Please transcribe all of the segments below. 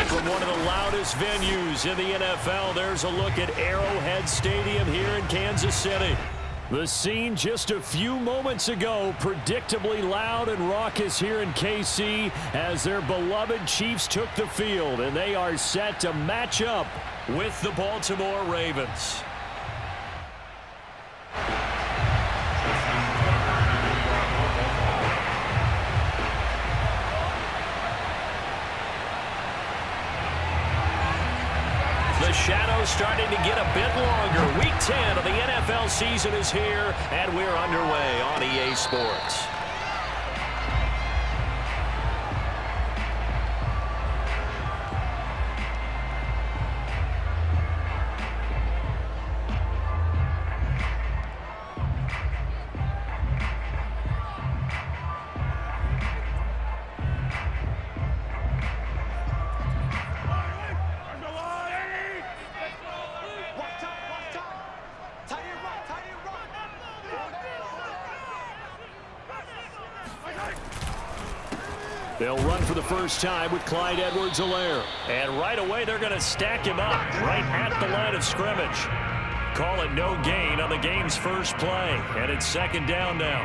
From one of the loudest venues in the NFL, there's a look at Arrowhead Stadium here in Kansas City. The scene just a few moments ago, predictably loud and raucous here in KC as their beloved Chiefs took the field, and they are set to match up with the Baltimore Ravens. The shadow's starting to get a bit longer. Week 10 of the NFL season is here, and we're underway on EA Sports. They'll run for the first time with Clyde Edwards-Helaire. And right away, they're going to stack him up right at the line of scrimmage. Call it no gain on the game's first play. And it's second down now.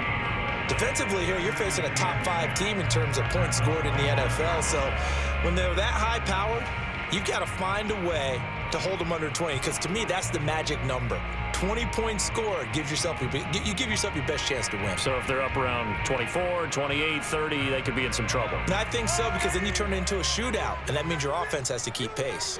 Defensively here, you're facing a top 5 team in terms of points scored in the NFL. So when they're that high-powered, you've got to find a way to hold them under 20. Because to me, that's the magic number. 20 points scored gives yourself you give yourself your best chance to win. So if they're up around 24, 28, 30, they could be in some trouble. And I think so, because then you turn it into a shootout, and that means your offense has to keep pace.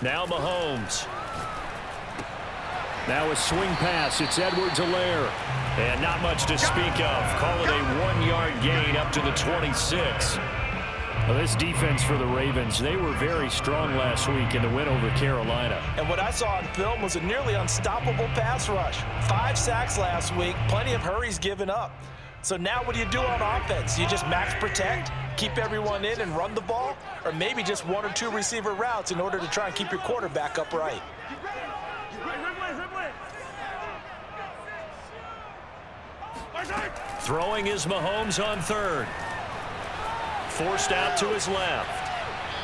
Now Mahomes. Now a swing pass. It's Edwards-Helaire. And not much to speak of. Call it a 1-yard gain up to the 26. Well, this defense for the Ravens, they were very strong last week in the win over Carolina. And what I saw on film was a nearly unstoppable pass rush. 5 sacks last week, plenty of hurries given up. So now what do you do on offense? You just max protect, keep everyone in and run the ball, or maybe just 1 or 2 receiver routes in order to try and keep your quarterback upright. Throwing is Mahomes on third. Forced out to his left.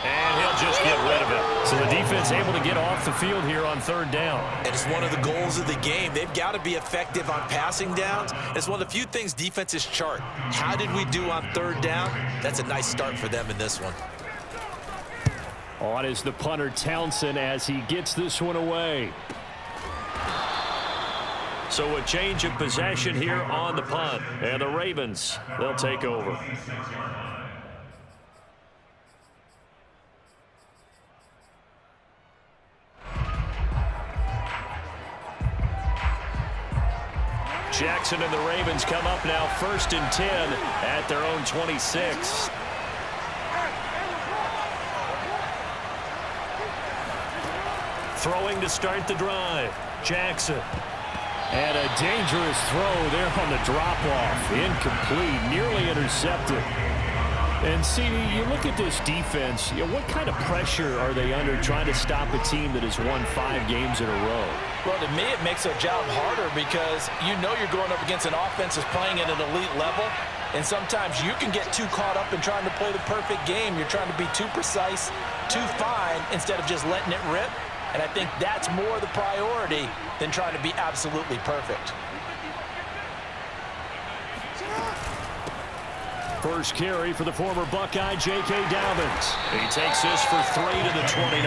And he'll just get rid of it. So the defense able to get off the field here on third down. And it's one of the goals of the game. They've got to be effective on passing downs. It's one of the few things defenses chart. How did we do on third down? That's a nice start for them in this one. On is the punter Townsend as he gets this one away. So a change of possession here on the punt. And the Ravens, they'll take over. Jackson and the Ravens come up now 1st and 10 at their own 26. Throwing to start the drive. Jackson. And a dangerous throw there on the drop-off. Incomplete, nearly intercepted. And, CD, you look at this defense, what kind of pressure are they under trying to stop a team that has won 5 games in a row? Well, to me, it makes their job harder because you know you're going up against an offense that's playing at an elite level, and sometimes you can get too caught up in trying to play the perfect game. You're trying to be too precise, too fine, instead of just letting it rip. And I think that's more the priority than trying to be absolutely perfect. First carry for the former Buckeye, J.K. Dobbins. He takes this for 3 to the 29.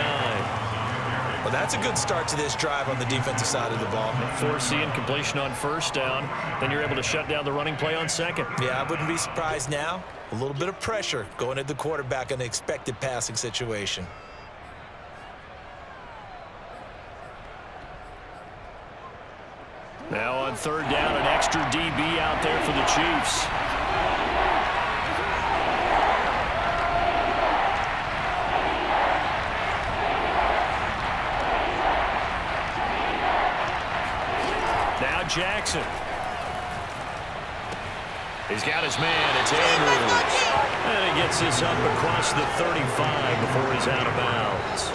Well, that's a good start to this drive on the defensive side of the ball. Force the incompletion on first down. Then you're able to shut down the running play on second. Yeah, I wouldn't be surprised now. A little bit of pressure going at the quarterback in an expected passing situation. Now on third down, an extra DB out there for the Chiefs. Now Jackson. He's got his man. It's Andrews. And he gets this up across the 35 before he's out of bounds.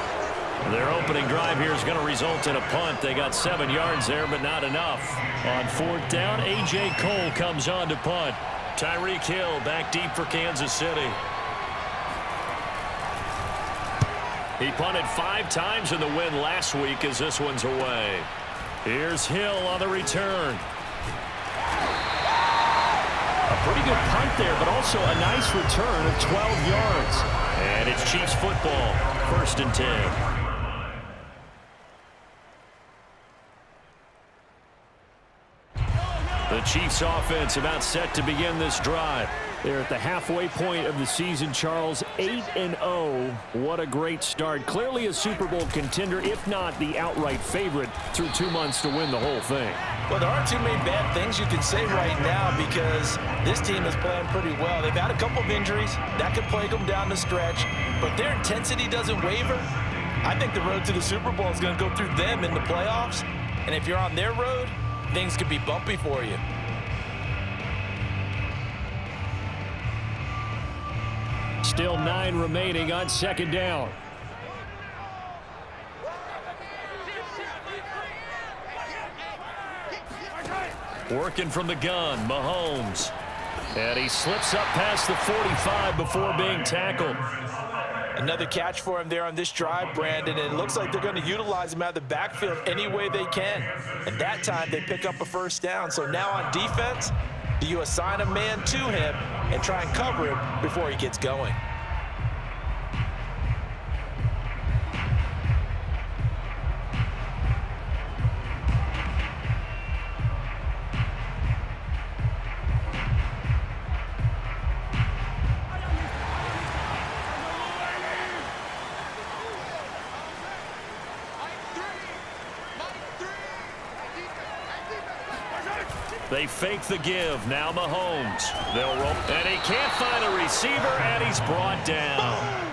Their opening drive here is going to result in a punt. They got 7 yards there, but not enough. On 4th down, A.J. Cole comes on to punt. Tyreek Hill back deep for Kansas City. He punted 5 times in the win last week as this one's away. Here's Hill on the return. A pretty good punt there, but also a nice return of 12 yards. And it's Chiefs football, 1st and 10. The Chiefs offense about set to begin this drive. They're at the halfway point of the season, Charles, 8-0. What a great start. Clearly a Super Bowl contender, if not the outright favorite, through 2 months to win the whole thing. Well, there aren't too many bad things you can say right now because this team is playing pretty well. They've had a couple of injuries. That could plague them down the stretch, but their intensity doesn't waver. I think the road to the Super Bowl is going to go through them in the playoffs, and if you're on their road, things could be bumpy for you. Still 9 remaining on 2nd down. Working from the gun, Mahomes. And he slips up past the 45 before being tackled. Another catch for him there on this drive, Brandon, and it looks like they're going to utilize him out of the backfield any way they can. And that time they pick up a 1st down. So now on defense, do you assign a man to him and try and cover him before he gets going? They fake the give. Now Mahomes. They'll roll. And he can't find a receiver, and he's brought down.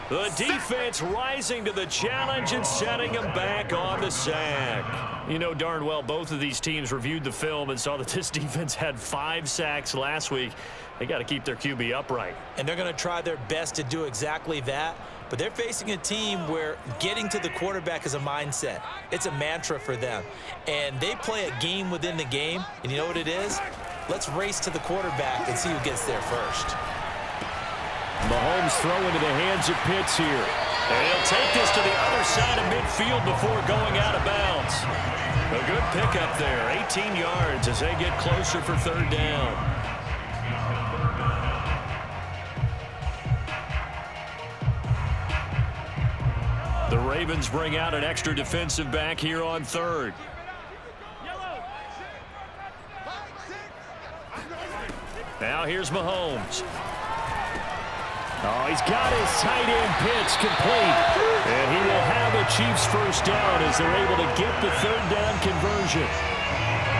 The defense rising to the challenge and setting him back on the sack. You know darn well both of these teams reviewed the film and saw that this defense had 5 sacks last week. They got to keep their QB upright. And they're going to try their best to do exactly that. But they're facing a team where getting to the quarterback is a mindset. It's a mantra for them. And they play a game within the game. And you know what it is? Let's race to the quarterback and see who gets there first. Mahomes throw into the hands of Pitts here. And he'll take this to the other side of midfield before going out of bounds. A good pickup there. 18 yards as they get closer for 3rd down. The Ravens bring out an extra defensive back here on 3rd. Now here's Mahomes. Oh, he's got his tight end Pitts complete. And he will have a Chiefs 1st down as they're able to get the 3rd down conversion.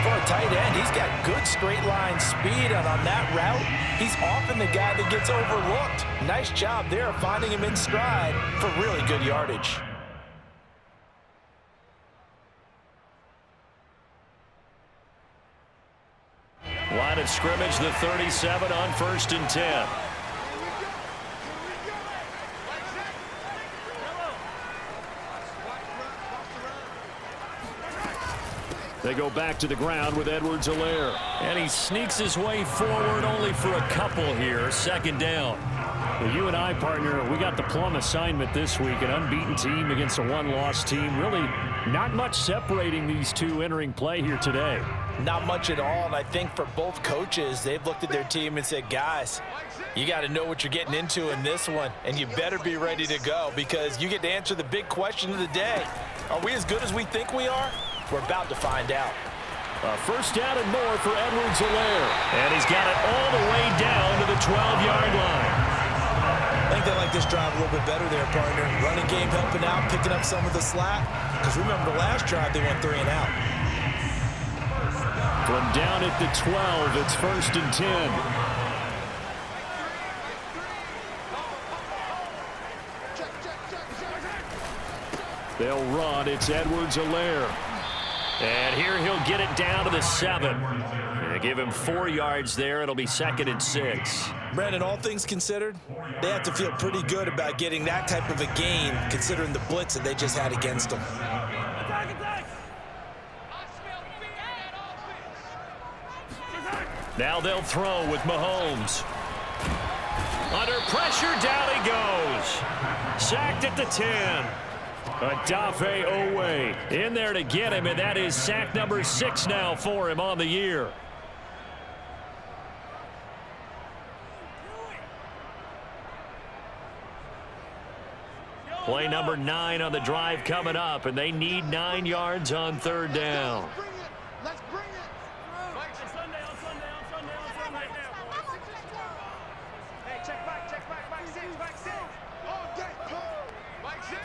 For a tight end, he's got good straight line speed, and on that route, he's often the guy that gets overlooked. Nice job there finding him in stride for really good yardage. Line of scrimmage, the 37 on 1st and 10. They go back to the ground with Edwards-Helaire. And he sneaks his way forward only for a couple here. 2nd down. Well, you and I, partner, we got the plum assignment this week. An unbeaten team against a 1-loss team. Really not much separating these two entering play here today. Not much at all, and I think for both coaches, they've looked at their team and said, guys, you got to know what you're getting into in this one, and you better be ready to go because you get to answer the big question of the day. Are we as good as we think we are? We're about to find out. 1st down and more for Edwards-Helaire. And he's got it all the way down to the 12-yard line. I think they like this drive a little bit better there, partner. Running game helping out, picking up some of the slack. Because remember the last drive, they went 3 and out. From down at the 12, it's 1st and 10. They'll run. It's Edwards-Helaire. And here he'll get it down to the 7. They give him 4 yards there. It'll be 2nd and 6. Brandon, all things considered, they have to feel pretty good about getting that type of a gain, considering the blitz that they just had against them. Now they'll throw with Mahomes. Under pressure, down he goes. Sacked at the 10. Odafe Owe in there to get him, and that is sack number 6 now for him on the year. Play number 9 on the drive coming up, and they need 9 yards on 3rd down. Let's bring it. Hey, check back, back 6. All day. Back 6.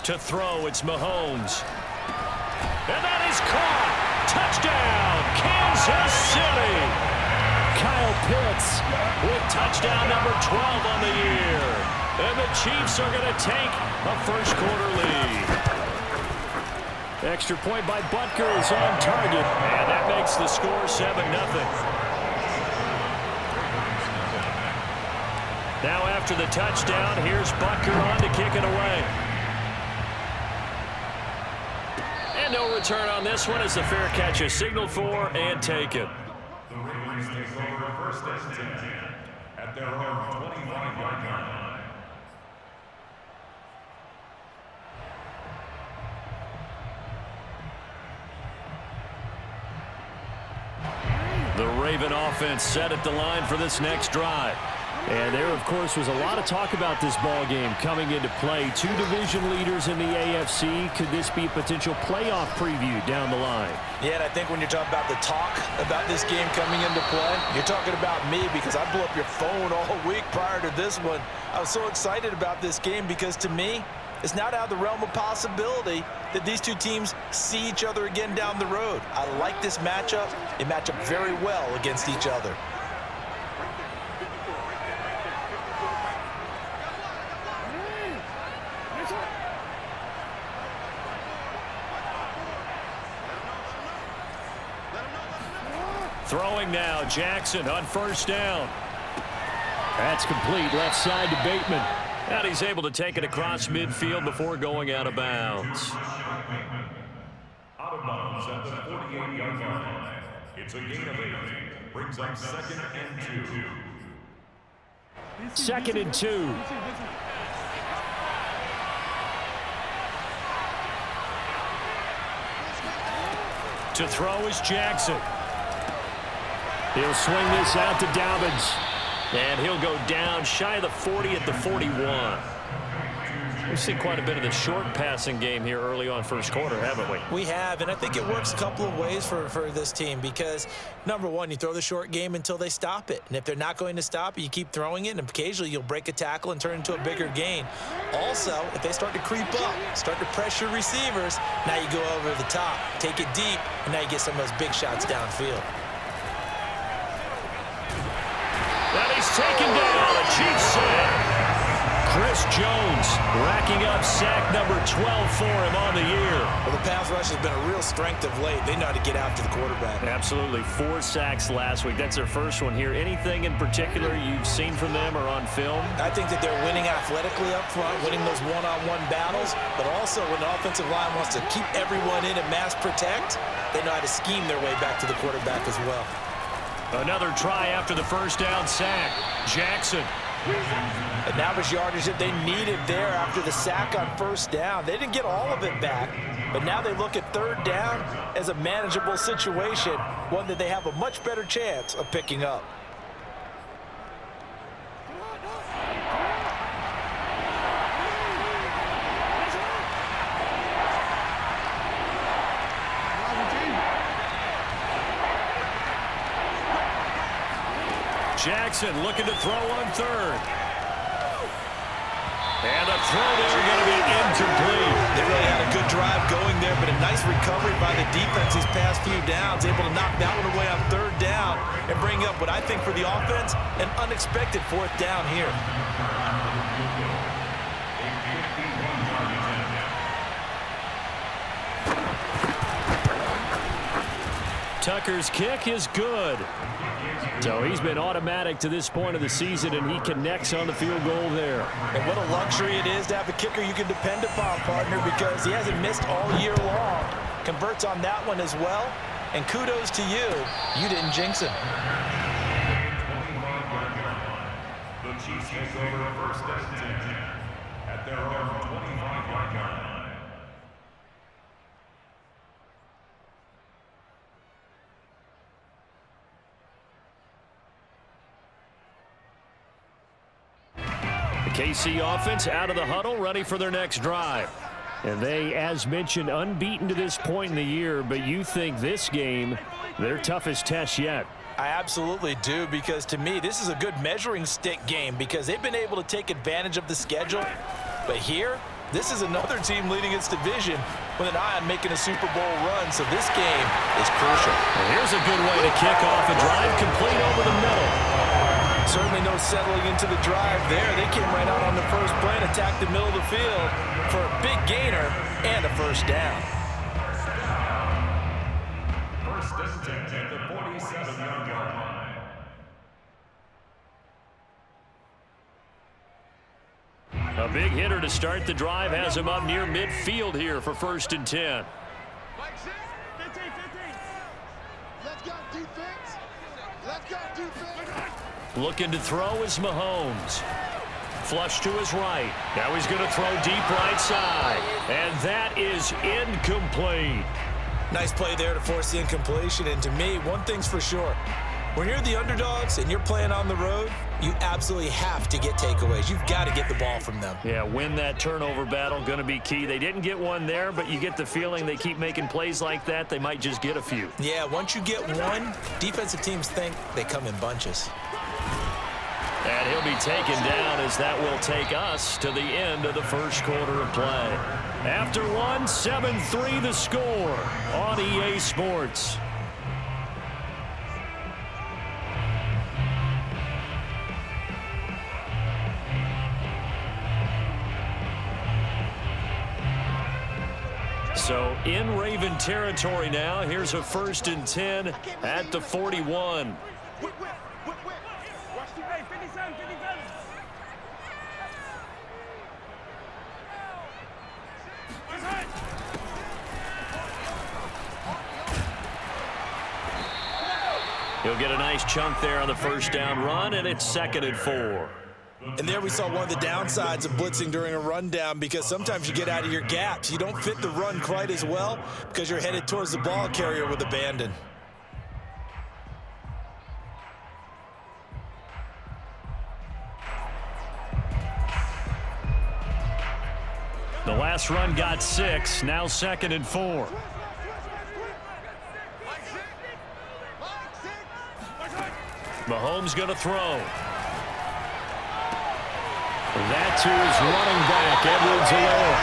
To throw, it's Mahomes. And that is caught. Touchdown, Kansas City. Kyle Pitts with touchdown number 12 on the year. And the Chiefs are going to take a first-quarter lead. Extra point by Butker is on target. And that makes the score 7-0. Now after the touchdown, here's Butker on to kick it away. And no return on this one as the fair catch is signaled for and taken. The Ravens take over first and 10 at their own 25-yard line. The Raven offense set at the line for this next drive. And there, of course, was a lot of talk about this ball game coming into play. 2 division leaders in the AFC. Could this be a potential playoff preview down the line? Yeah, and I think when you're talking about the talk about this game coming into play, you're talking about me because I blew up your phone all week prior to this one. I was so excited about this game because, to me, it's not out of the realm of possibility that these two teams see each other again down the road. I like this matchup. They match up very well against each other. Throwing now, Jackson on 1st down. That's complete, left side to Bateman. And he's able to take it across midfield before going out of bounds. Out of bounds at the 48-yard line. It's a gain of 8. Brings up 2nd and 2. 2nd and 2. To throw is Jackson. He'll swing this out to Dobbins. And he'll go down shy of the 40 at the 41. We've seen quite a bit of the short passing game here early on first quarter, haven't we? We have, and I think it works a couple of ways for this team because, number one, you throw the short game until they stop it. And if they're not going to stop it, you keep throwing it, and occasionally you'll break a tackle and turn it into a bigger gain. Also, if they start to creep up, start to pressure receivers, now you go over the top, take it deep, and now you get some of those big shots downfield. That he's taken down, a Chiefs sack. Chris Jones racking up sack number 12 for him on the year. Well, the pass rush has been a real strength of late. They know how to get after the quarterback. Absolutely. 4 sacks last week. That's their first one here. Anything in particular you've seen from them or on film? I think that they're winning athletically up front, winning those one-on-one battles, but also when the offensive line wants to keep everyone in and mass protect, they know how to scheme their way back to the quarterback as well. Another try after the first down sack. Jackson. And now there's yardage that they needed there after the sack on 1st down. They didn't get all of it back, but now they look at 3rd down as a manageable situation, one that they have a much better chance of picking up. Jackson looking to throw on 3rd. And a throw there going to be incomplete. They really had a good drive going there, but a nice recovery by the defense these past few downs, able to knock that one away on 3rd down and bring up what I think for the offense, an unexpected 4th down here. Tuck Tucker's kick is good. So he's been automatic to this point of the season, and he connects on the field goal there. And what a luxury it is to have a kicker you can depend upon, partner, because he hasn't missed all year long. Converts on that one as well. And kudos to you. You didn't jinx him. The Chiefs take over first and 10 at their own 25-yard line. The KC offense out of the huddle, ready for their next drive. And they, as mentioned, unbeaten to this point in the year, but you think this game, their toughest test yet. I absolutely do, because to me, this is a good measuring stick game because they've been able to take advantage of the schedule. But here, this is another team leading its division with an eye on making a Super Bowl run, so this game is crucial. Well, here's a good way to kick off a drive complete over the middle. Certainly no settling into the drive there. They came right out on the first play and attacked the middle of the field for a big gainer and a first down. First and 10 at the 47-yard line. A big hitter to start the drive has him up near midfield here for first and 10. Mike 6. 15, 15. Let's go defense. Let's go defense. Looking to throw is Mahomes. Flush to his right. Now he's going to throw deep right side. And that is incomplete. Nice play there to force the incompletion. And to me, one thing's for sure. When you're the underdogs and you're playing on the road, you absolutely have to get takeaways. You've got to get the ball from them. Yeah, win that turnover battle, going to be key. They didn't get one there, but you get the feeling they keep making plays like that, they might just get a few. Yeah, once you get one, defensive teams think they come in bunches. And he'll be taken down as that will take us to the end of the first quarter of play. After one, 7-3 the score on EA Sports. So in Raven territory now, here's a first and 10 at the 41. He'll get a nice chunk there on the first down run, and it's 2nd and 4. And there we saw one of the downsides of blitzing during a rundown, because sometimes you get out of your gaps. You don't fit the run quite as well because you're headed towards the ball carrier with abandon. The last run got 6, now 2nd and 4. Mahomes going to throw. That to his running back, Edwards-Helaire.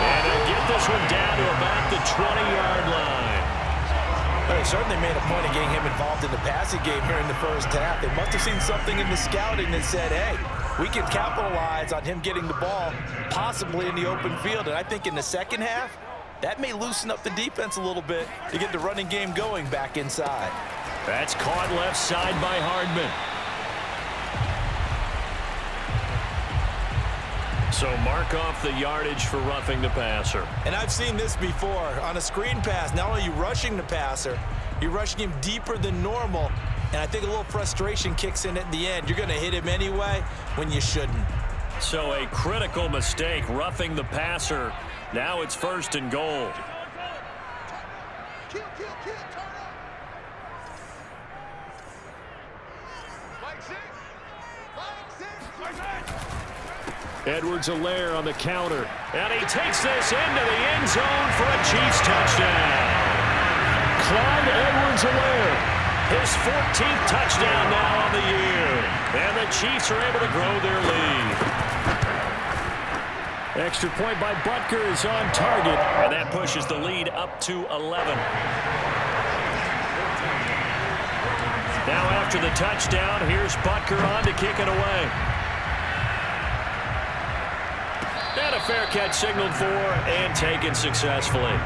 And they'll get this one down to about the 20-yard line. Well, they certainly made a point of getting him involved in the passing game here in the first half. They must have seen something in the scouting that said, hey, we can capitalize on him getting the ball possibly in the open field. And I think in the second half, that may loosen up the defense a little bit to get the running game going back inside. That's caught left side by Hardman. So mark off the yardage for roughing the passer. And I've seen this before. On a screen pass, not only are you rushing the passer, you're rushing him deeper than normal. And I think a little frustration kicks in at the end. You're going to hit him anyway when you shouldn't. So a critical mistake, roughing the passer. Now it's 1st and goal. Kill, turn up. Mike 6. Edwards-Helaire on the counter. And he takes this into the end zone for a Chiefs touchdown. Clyde Edwards-Helaire, his 14th touchdown now on the year. And the Chiefs are able to grow their lead. Extra point by Butker is on target. And that pushes the lead up to 11. Now after the touchdown, here's Butker on to kick it away. And a fair catch signaled for and taken successfully.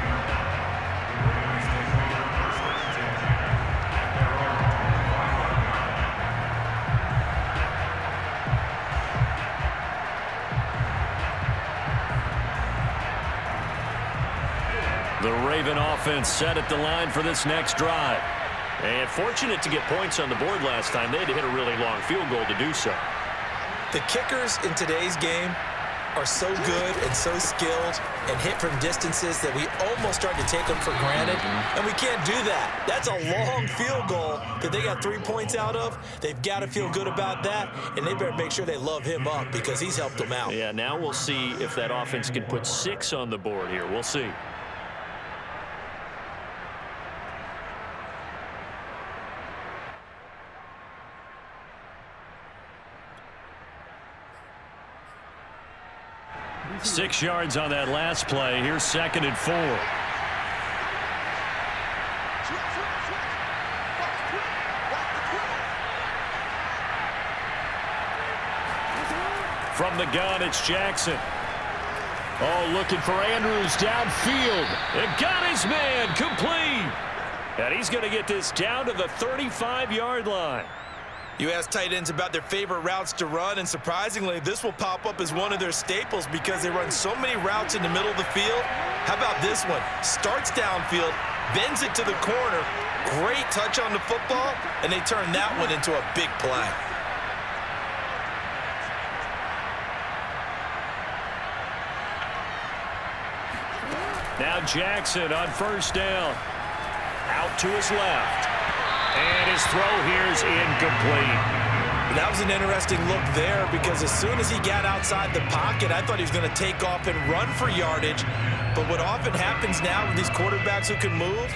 The Raven offense set at the line for this next drive. And fortunate to get points on the board last time. They had to hit a really long field goal to do so. The kickers in today's game are so good and so skilled and hit from distances that we almost start to take them for granted, and we can't do that. That's a long field goal that they got 3 points out of. They've got to feel good about that, and they better make sure they love him up because he's helped them out. Yeah, now we'll see if that offense can put 6 on the board here. We'll see. Six yards on that last play. Here's 2nd and 4. From the gun, it's Jackson. Oh, looking for Andrews downfield. And got his man complete. And he's going to get this down to the 35-yard line. You ask tight ends about their favorite routes to run, and surprisingly, this will pop up as one of their staples because they run so many routes in the middle of the field. How about this one? Starts downfield, bends it to the corner, great touch on the football, and they turn that one into a big play. Now Jackson on 1st down. Out to his left. And his throw here is incomplete. That was an interesting look there because as soon as he got outside the pocket, I thought he was going to take off and run for yardage. But what often happens now with these quarterbacks who can move,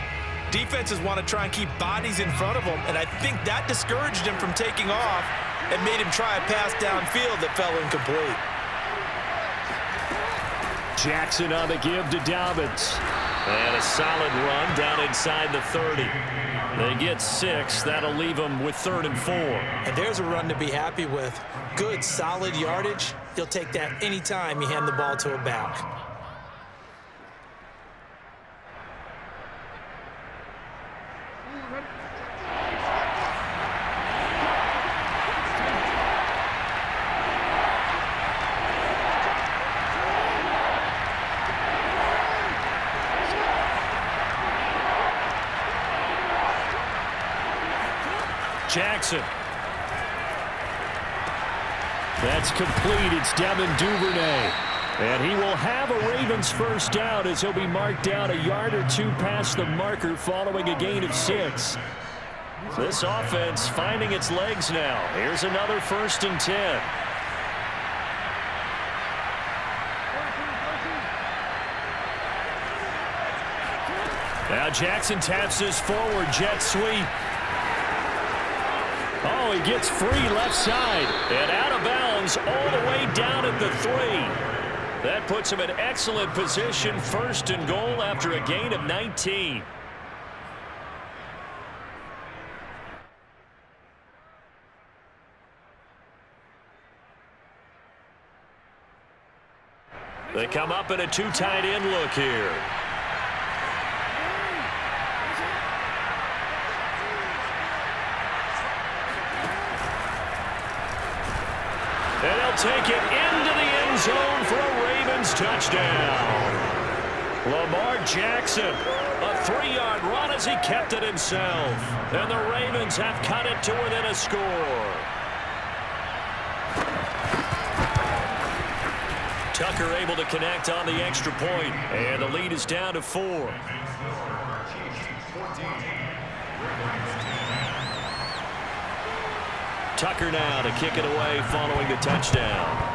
defenses want to try and keep bodies in front of them, and I think that discouraged him from taking off and made him try a pass downfield that fell incomplete. Jackson on the give to Dobbins. And a solid run down inside the 30. They get 6. That'll leave them with 3rd and 4. And there's a run to be happy with. Good, solid yardage. You'll take that anytime you hand the ball to a back. Jackson. That's complete. It's Devin Duvernay. And he will have a Ravens 1st down as he'll be marked down a yard or 2 past the marker following a gain of 6. This offense finding its legs now. Here's another 1st and 10. Now Jackson taps this forward jet sweep. Oh, he gets free left side and out of bounds all the way down at the 3. That puts him in excellent position, 1st and goal after a gain of 19. They come up in a 2 tight end look here. And they'll take it into the end zone for a Ravens touchdown. Lamar Jackson, a 3-yard run as he kept it himself. And the Ravens have cut it to within a score. Tucker able to connect on the extra point. And the lead is down to 4. Tucker now to kick it away following the touchdown.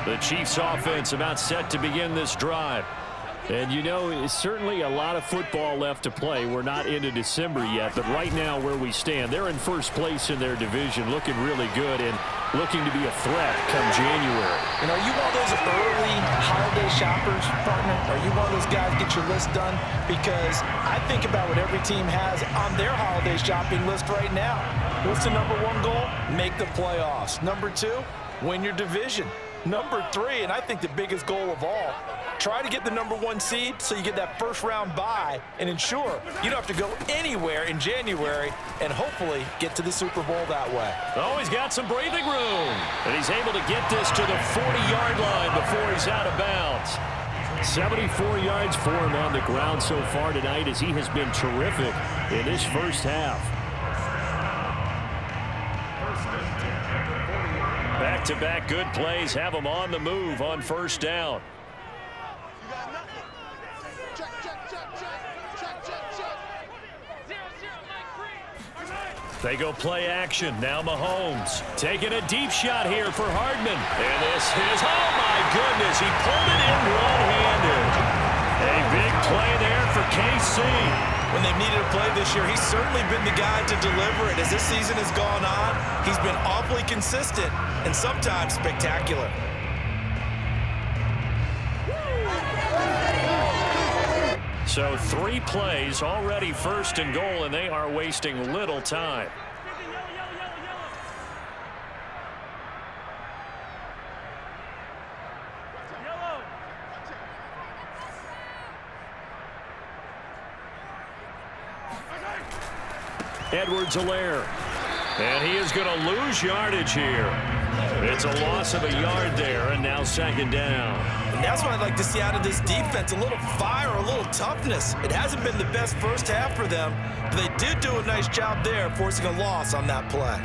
The Chiefs offense about set to begin this drive. And, you know, it's certainly a lot of football left to play. We're not into December yet, but right now where we stand, they're in 1st place in their division, looking really good and looking to be a threat come January. And are you one of those early holiday shoppers, partner? Are you one of those guys get your list done? Because I think about what every team has on their holiday shopping list right now. What's the #1 goal? Make the playoffs. #2, win your division. Number 3, and I think the biggest goal of all, try to get the number 1 seed so you get that first round bye and ensure you don't have to go anywhere in January and hopefully get to the Super Bowl that way. Oh, he's got some breathing room. And he's able to get this to the 40-yard line before he's out of bounds. 74 yards for him on the ground so far tonight as he has been terrific in this first half. Back-to-back good plays have him on the move on first down. You got nothing. Check, check, check, check, check, check, check. 0-0, Mike 3. They go play action. Now Mahomes taking a deep shot here for Hardman. And this is, oh my goodness, he pulled it in one-handed. A big play there for KC. When they've needed a play this year, he's certainly been the guy to deliver it. As this season has gone on, he's been awfully consistent and sometimes spectacular. So 3 plays already first and goal, and they are wasting little time. Edwards-Helaire. And he is going to lose yardage here. It's a loss of a yard there, and now second down. And that's what I'd like to see out of this defense, a little fire, a little toughness. It hasn't been the best first half for them, but they did do a nice job there, forcing a loss on that play.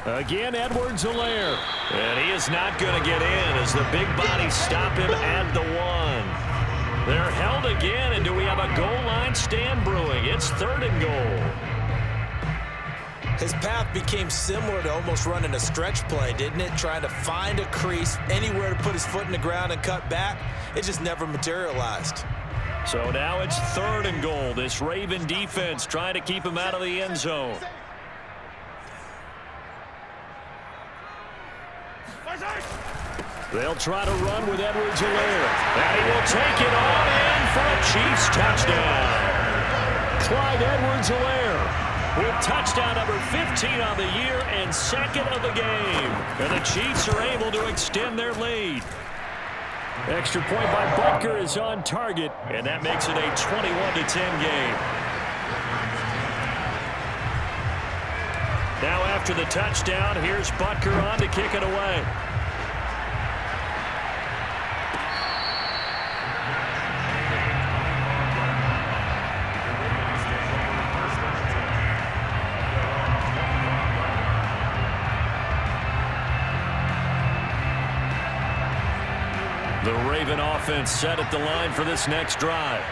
Again, Edwards-Helaire. And he is not going to get in as the big bodies stop him at the 1. They're held again, and do we have a goal line stand brewing? It's 3rd and goal. His path became similar to almost running a stretch play, didn't it? Trying to find a crease, anywhere to put his foot in the ground and cut back. It just never materialized. So now it's 3rd and goal. This Raven defense trying to keep him out of the end zone. They'll try to run with Edwards-Helaire. And he will take it on in for a Chiefs touchdown. Clyde Edwards-Helaire with touchdown number 15 on the year and 2nd of the game. And the Chiefs are able to extend their lead. Extra point by Butker is on target, and that makes it a 21-10 game. Now after the touchdown, here's Butker on to kick it away. The Raven offense set at the line for this next drive.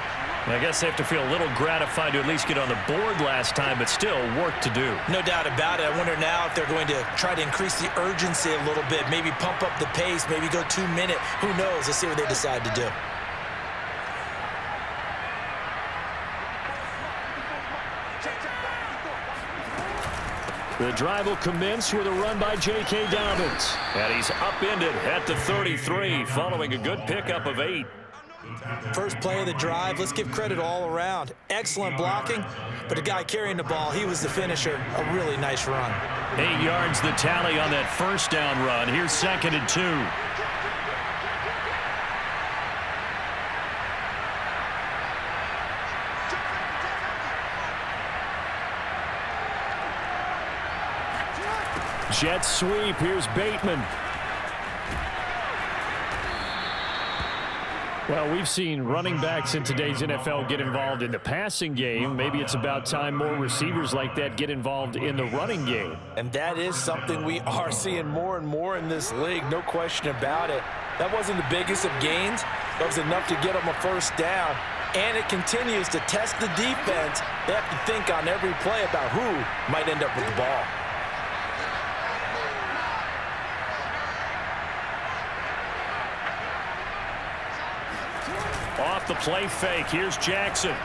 I guess they have to feel a little gratified to at least get on the board last time, but still work to do. No doubt about it. I wonder now if they're going to try to increase the urgency a little bit, maybe pump up the pace, maybe go 2-minute. Who knows? Let's see what they decide to do. The drive will commence with a run by J.K. Dobbins. And he's upended at the 33 following a good pickup of 8. First play of the drive, let's give credit all around. Excellent blocking, but the guy carrying the ball, he was the finisher. A really nice run. 8 yards the tally on that first down run. Here's 2nd and 2. Jet sweep. Here's Bateman. Well, we've seen running backs in today's NFL get involved in the passing game. Maybe it's about time more receivers like that get involved in the running game. And that is something we are seeing more and more in this league, no question about it. That wasn't the biggest of gains. That was enough to get them a first down. And it continues to test the defense. They have to think on every play about who might end up with the ball. Off the play fake, here's Jackson.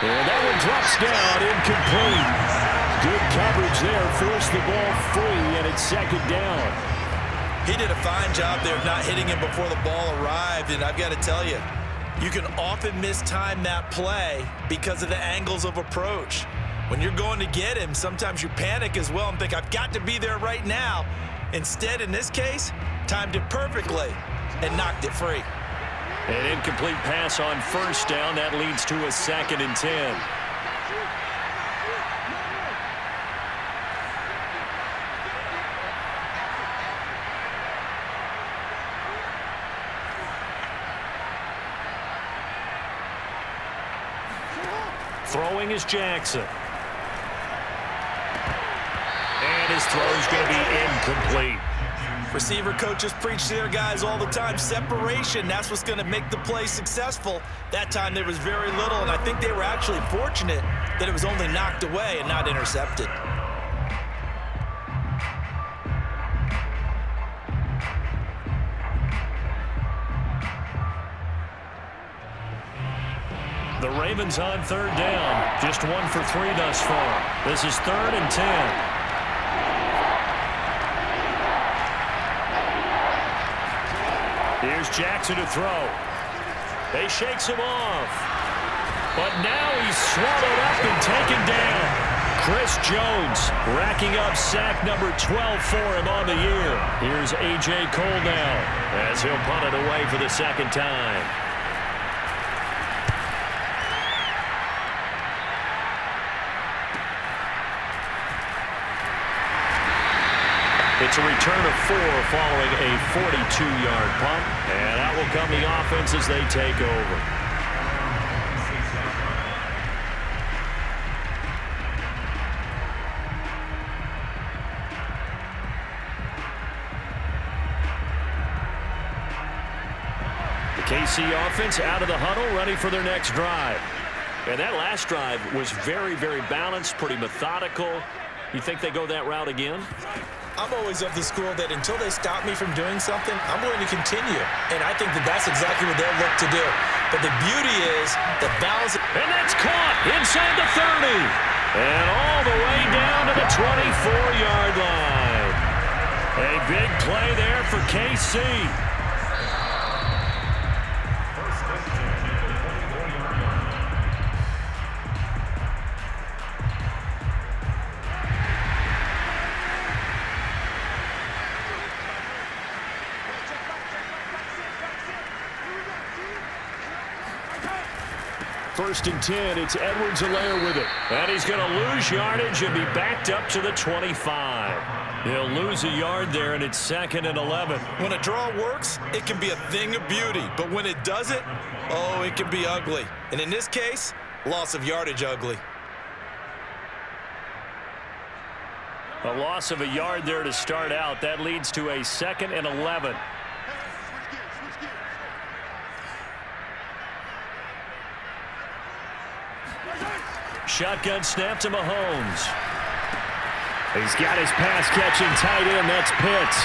And that one drops down, incomplete. Good coverage there, forced the ball free, and it's 2nd down. He did a fine job there of not hitting him before the ball arrived, and I've got to tell you, you can often mistime that play because of the angles of approach. When you're going to get him, sometimes you panic as well and think, I've got to be there right now. Instead, in this case, timed it perfectly and knocked it free. An incomplete pass on first down. That leads to a 2nd and 10. Throwing is Jackson. And his throw is going to be incomplete. Receiver coaches preach to their guys all the time. Separation, that's what's going to make the play successful. That time there was very little, and I think they were actually fortunate that it was only knocked away and not intercepted. The Ravens on 3rd down. Just 1 for 3 thus far. This is 3rd and 10. Here's Jackson to throw. They shakes him off. But now he's swallowed up and taken down. Chris Jones racking up sack number 12 for him on the year. Here's A.J. Cole now as he'll punt it away for the 2nd time. It's a return of 4 following a 42-yard punt, and out will come the offense as they take over. The KC offense out of the huddle, ready for their next drive. And that last drive was very, very balanced, pretty methodical. You think they go that route again? I'm always of the school that until they stop me from doing something, I'm going to continue. And I think that that's exactly what they'll look to do. But the beauty is the balance. And that's caught inside the 30. And all the way down to the 24-yard line. A big play there for KC. First and 10, it's Edwards-Helaire with it. And he's going to lose yardage and be backed up to the 25. He'll lose a yard there, and it's 2nd and 11. When a draw works, it can be a thing of beauty. But when it doesn't, oh, it can be ugly. And in this case, loss of yardage ugly. A loss of a yard there to start out. That leads to a 2nd and 11. Shotgun snap to Mahomes. He's got his pass-catching tight end. That's Pitts.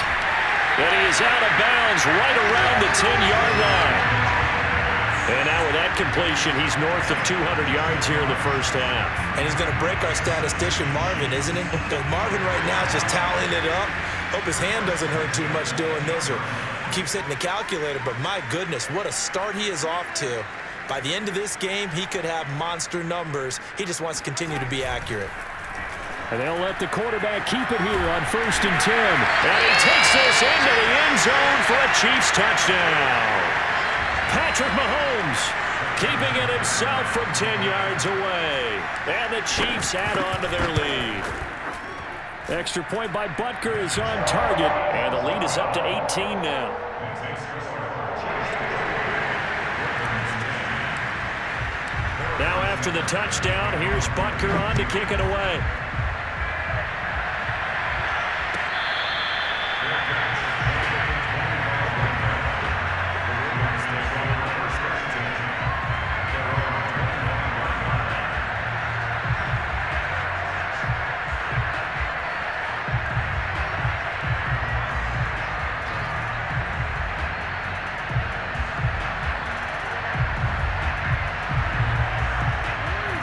And he is out of bounds right around the 10-yard line. And now with that completion, he's north of 200 yards here in the first half. And he's going to break our statistician, Marvin, isn't he? Because Marvin right now is just tallying it up. Hope his hand doesn't hurt too much doing this or keeps hitting the calculator. But my goodness, what a start he is off to. By the end of this game, he could have monster numbers. He just wants to continue to be accurate. And they'll let the quarterback keep it here on 1st and 10. And he takes this into the end zone for a Chiefs touchdown. Patrick Mahomes keeping it himself from 10 yards away. And the Chiefs add on to their lead. Extra point by Butker is on target. And the lead is up to 18 now. Now after the touchdown, here's Butker on to kick it away.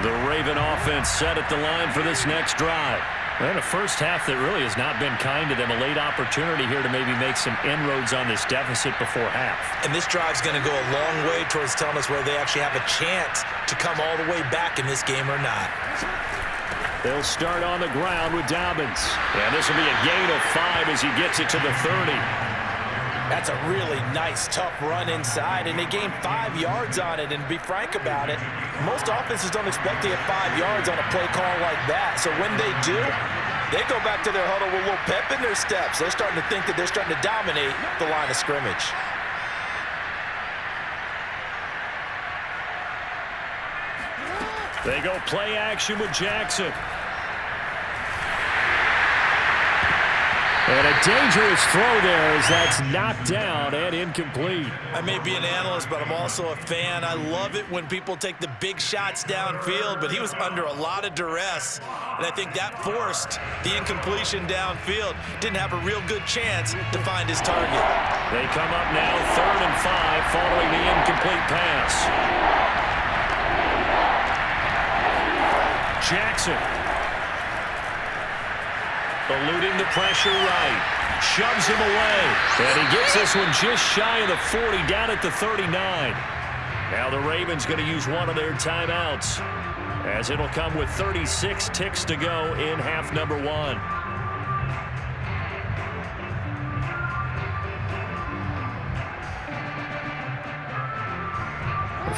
The Raven offense set at the line for this next drive. And a first half that really has not been kind to them. A late opportunity here to maybe make some inroads on this deficit before half. And this drive's going to go a long way towards telling us whether they actually have a chance to come all the way back in this game or not. They'll start on the ground with Dobbins. And this will be a gain of 5 as he gets it to the 30. That's a really nice, tough run inside, and they gained 5 yards on it. And to be frank about it, most offenses don't expect to get 5 yards on a play call like that. So when they do, they go back to their huddle with a little pep in their steps. They're starting to think that they're starting to dominate the line of scrimmage. They go play action with Jackson. And a dangerous throw there as that's knocked down and incomplete. I may be an analyst, but I'm also a fan. I love it when people take the big shots downfield, but he was under a lot of duress, and I think that forced the incompletion downfield. Didn't have a real good chance to find his target. They come up now 3rd and 5 following the incomplete pass. Jackson. Eluding the pressure right. Shoves him away. And he gets this one just shy of the 40, down at the 39. Now the Ravens going to use one of their timeouts, as it'll come with 36 ticks to go in half number 1.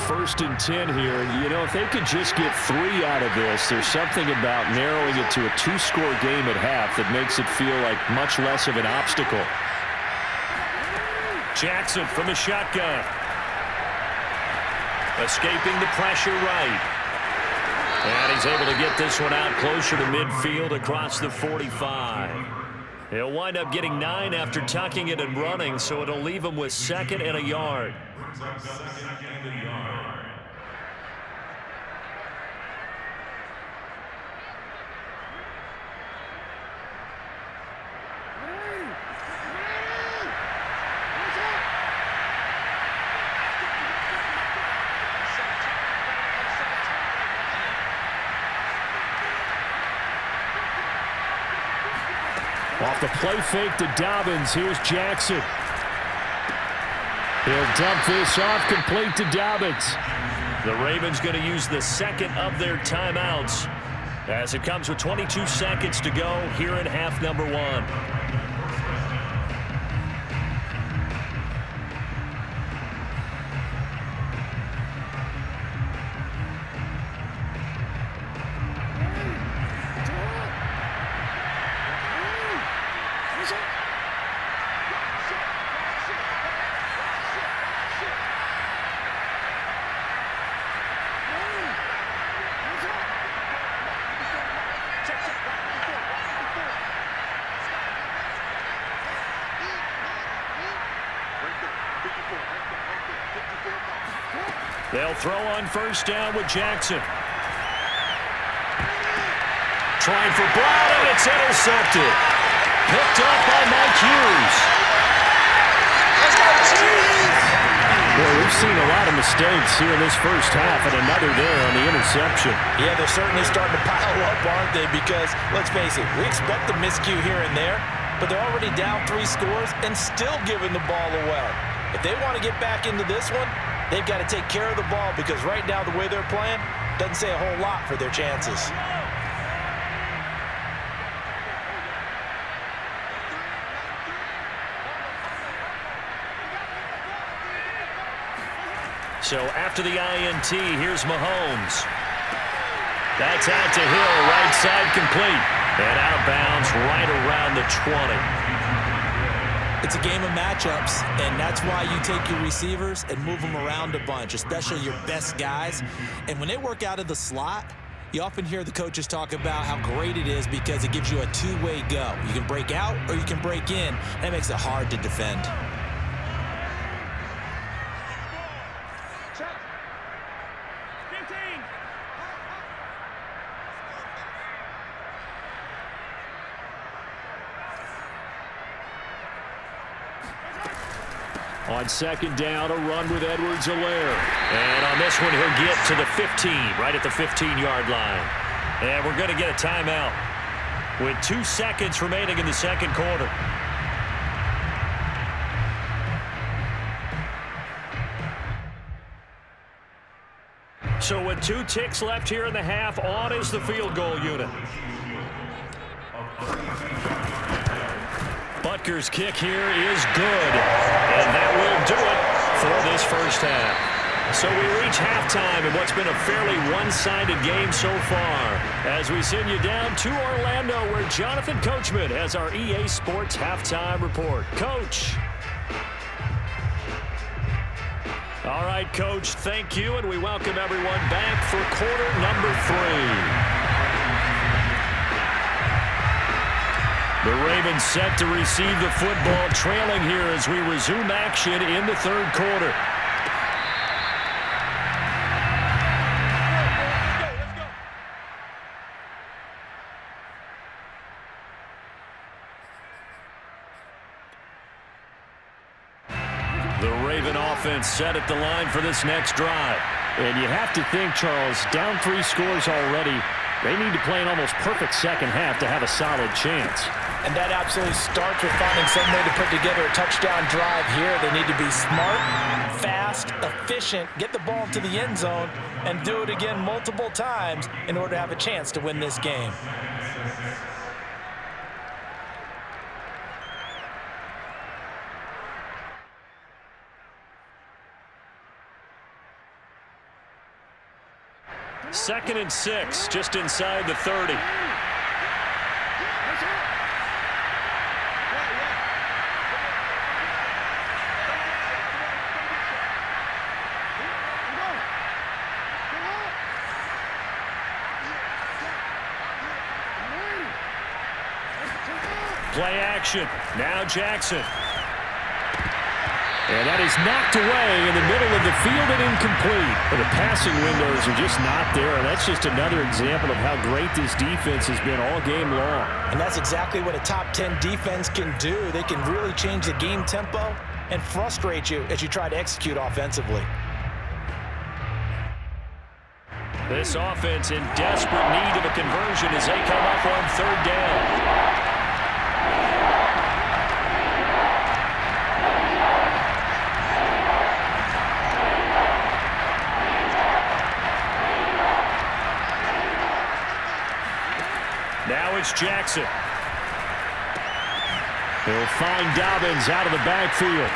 1st and 10 here. You know, if they could just get 3 out of this, there's something about narrowing it to a 2-score game at half that makes it feel like much less of an obstacle. Jackson from the shotgun. Escaping the pressure right. And he's able to get this one out closer to midfield across the 45. He'll wind up getting 9 after tucking it and running, so it'll leave him with 2nd and a yard. Off the play fake to Dobbins, here's Jackson. He'll dump this off complete to Dobbins. The Ravens going to use the 2nd of their timeouts as it comes with 22 seconds to go here in half number 1. They'll throw on 1st down with Jackson. Trying for Brown, and it's intercepted. Picked up by Mike Hughes. Boy, we've seen a lot of mistakes here in this first half, and another there on the interception. Yeah, they're certainly starting to pile up, aren't they? Because, let's face it, we expect a miscue here and there, but they're already down 3 scores and still giving the ball away. If they want to get back into this one, they've got to take care of the ball, because right now the way they're playing doesn't say a whole lot for their chances. So after the INT, here's Mahomes. That's out to Hill, right side complete. And out of bounds right around the 20. It's a game of matchups, and that's why you take your receivers and move them around a bunch, especially your best guys. And when they work out of the slot, you often hear the coaches talk about how great it is because it gives you a 2-way go. You can break out or you can break in. That makes it hard to defend. On 2nd down, a run with Edwards-Helaire. And on this one, he'll get to the 15, right at the 15-yard line. And we're going to get a timeout. with 2 seconds remaining in the second quarter. So with 2 ticks left here in the half, on is the field goal unit. Butker's kick here is good, and that will do it for this first half. So we reach halftime in what's been a fairly one-sided game so far, as we send you down to Orlando, where Jonathan Coachman has our EA Sports halftime report. Coach. All right, Coach, thank you, and we welcome everyone back for quarter number 3. The Ravens set to receive the football, trailing here as we resume action in the third quarter. The Raven offense set at the line for this next drive. And you have to think, Charles, down 3 scores already. They need to play an almost perfect second half to have a solid chance. And that absolutely starts with finding some way to put together a touchdown drive here. They need to be smart, fast, efficient, get the ball to the end zone, and do it again multiple times in order to have a chance to win this game. Second and 6, just inside the 30. Play action. Now Jackson. And that is knocked away in the middle of the field and incomplete. But the passing windows are just not there. And that's just another example of how great this defense has been all game long. And that's exactly what a top 10 defense can do. They can really change the game tempo and frustrate you as you try to execute offensively. This offense in desperate need of a conversion as they come up on third down. Now it's Jackson. He'll find Dobbins out of the backfield.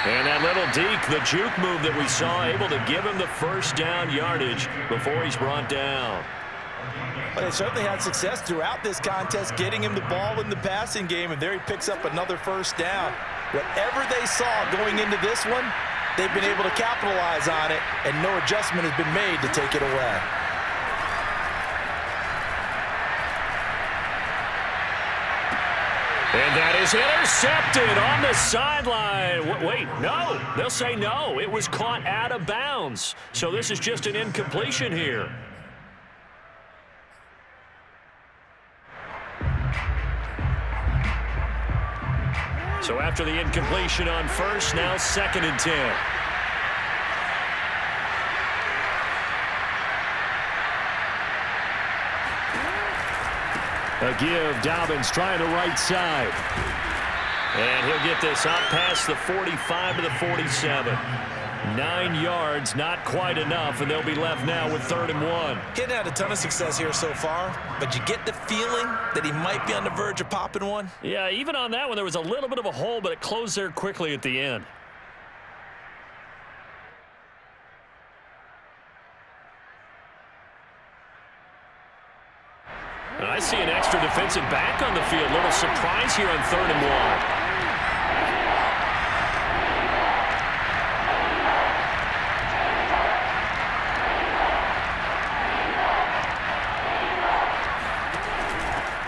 And that little deke, the juke move that we saw, able to give him the first down yardage before he's brought down. Well, they certainly had success throughout this contest, getting him the ball in the passing game, and there he picks up another first down. Whatever they saw going into this one, they've been able to capitalize on it, and no adjustment has been made to take it away. And that is intercepted on the sideline. Wait, no. They'll say no. It was caught out of bounds. So this is just an incompletion here. So after the incompletion on first, now 2nd and 10. A give, Dobbins trying the right side. And he'll get this up past the 45 to the 47. 9 yards, not quite enough, and they'll be left now with 3rd and 1. Getting had a ton of success here so far, but you get the feeling that he might be on the verge of popping one. Yeah, even on that one, there was a little bit of a hole, but it closed there quickly at the end. I see an extra defensive back on the field. Little surprise here on 3rd and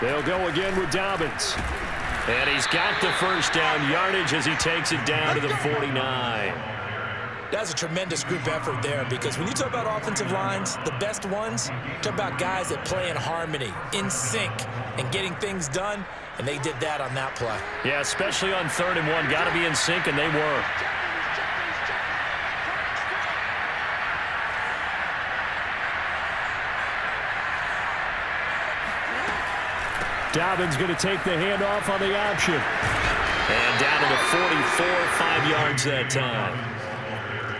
1. They'll go again with Dobbins. And he's got the first down yardage as he takes it down to the 49. That's a tremendous group effort there, because when you talk about offensive lines, the best ones, talk about guys that play in harmony, in sync, and getting things done, and they did that on that play. Yeah, especially on 3rd and 1. Got to be in sync, and they were. Dobbins going to take the handoff on the option. And down to the 44, 5 yards that time.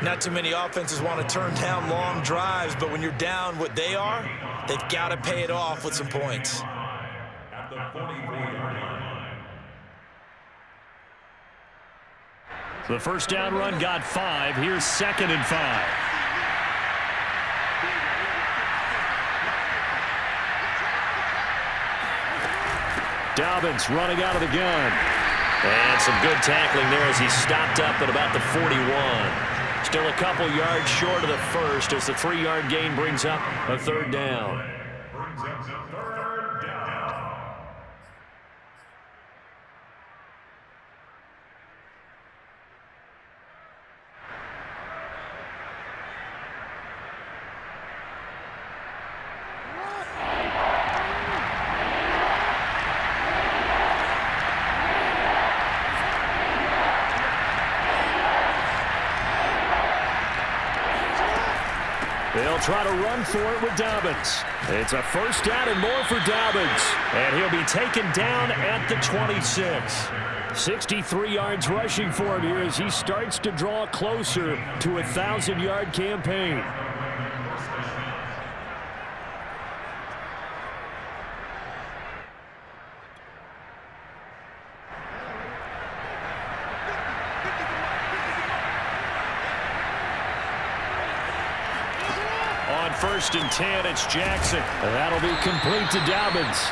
Not too many offenses want to turn down long drives, but when you're down what they are, they've got to pay it off with some points. At the 44-yard line. The first down run got 5. Here's 2nd and 5. Dobbins running out of the gun. And some good tackling there as he stopped up at about the 41. Still a couple yards short of the first as the 3-yard gain brings up a 3rd down. Brings up the 3rd down. They'll try to run for it with Dobbins. It's a 1st down and more for Dobbins. And he'll be taken down at the 26. 63 yards rushing for him here as he starts to draw closer to a 1,000-yard campaign. On 1st and 10, it's Jackson. And that'll be complete to Dobbins.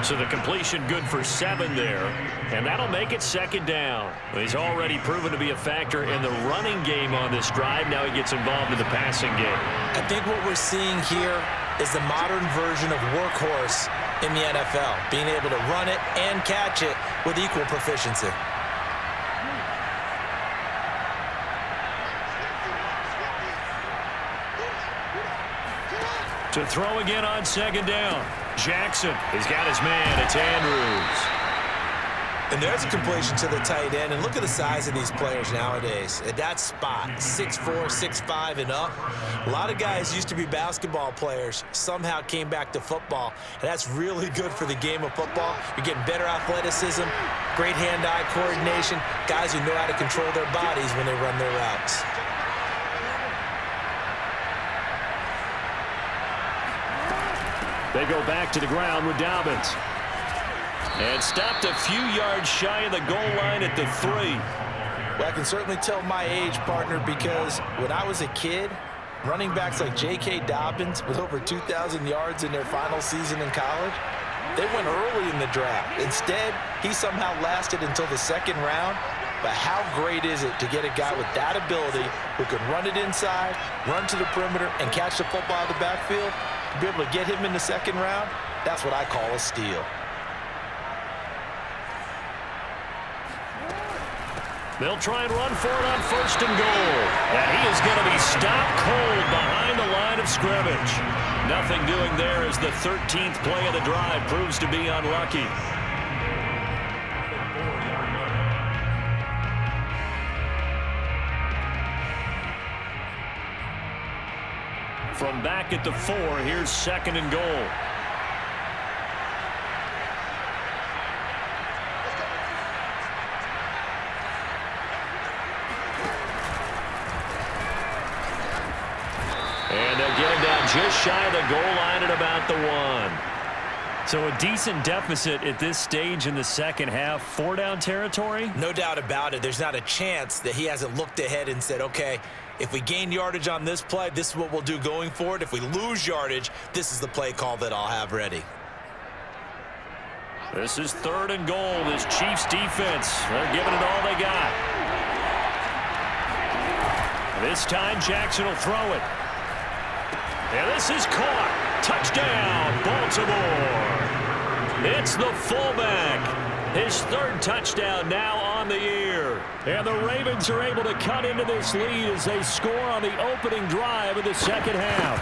So the completion good for 7 there. And that'll make it 2nd down. He's already proven to be a factor in the running game on this drive. Now he gets involved in the passing game. I think what we're seeing here is the modern version of workhorse in the NFL, being able to run it and catch it with equal proficiency. To throw again on 2nd down. Jackson has got his man. It's Andrews. And there's a completion to the tight end. And look at the size of these players nowadays. At that spot, 6'4", 6'5", and up. A lot of guys used to be basketball players, somehow came back to football. And that's really good for the game of football. You're getting better athleticism, great hand-eye coordination, guys who know how to control their bodies when they run their routes. They go back to the ground with Dobbins. And stopped a few yards shy of the goal line at the 3. Well, I can certainly tell my age, partner, because when I was a kid, running backs like J.K. Dobbins with over 2,000 yards in their final season in college, they went early in the draft. Instead, he somehow lasted until the 2nd round. But how great is it to get a guy with that ability who can run it inside, run to the perimeter, and catch the football out of the backfield? To be able to get him in the 2nd round, that's what I call a steal. They'll try and run for it on 1st and goal. And he is going to be stopped cold behind the line of scrimmage. Nothing doing there as the 13th play of the drive proves to be unlucky. From back at the 4, here's 2nd and goal. And they'll get him down just shy of the goal line at about the 1. So a decent deficit at this stage in the 2nd half. 4-down territory? No doubt about it. There's not a chance that he hasn't looked ahead and said, okay, if we gain yardage on this play, this is what we'll do going forward. If we lose yardage, this is the play call that I'll have ready. This is 3rd and goal. This Chiefs defense, they're giving it all they got. This time, Jackson will throw it. And this is caught. Touchdown, Baltimore. It's the fullback. His 3rd touchdown now on the year. And the Ravens are able to cut into this lead as they score on the opening drive of the 2nd half.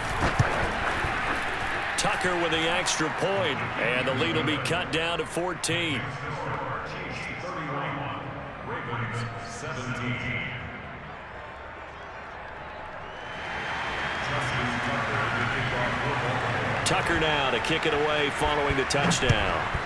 Tucker with the extra point, and the lead will be cut down to 14. Chiefs 31, Ravens 17. Tucker Butker now to kick it away following the touchdown.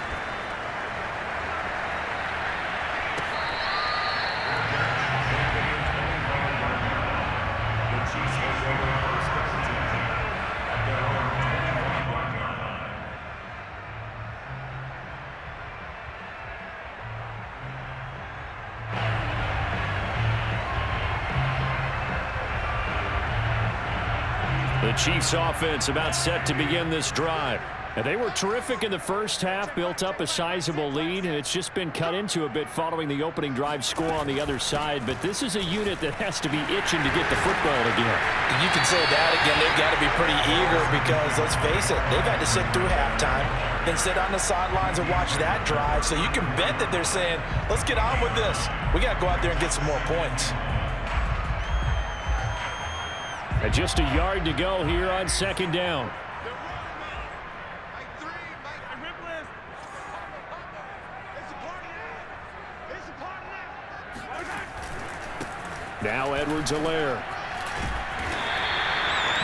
The Chiefs offense about set to begin this drive. And they were terrific in the first half, built up a sizable lead, and it's just been cut into a bit following the opening drive score on the other side. But this is a unit that has to be itching to get the football again. You can say that again. They've got to be pretty eager because, let's face it, they've had to sit through halftime, then sit on the sidelines and watch that drive. So you can bet that they're saying, let's get on with this. We got to go out there and get some more points. And just a yard to go here on second down. Now Edwards-Helaire.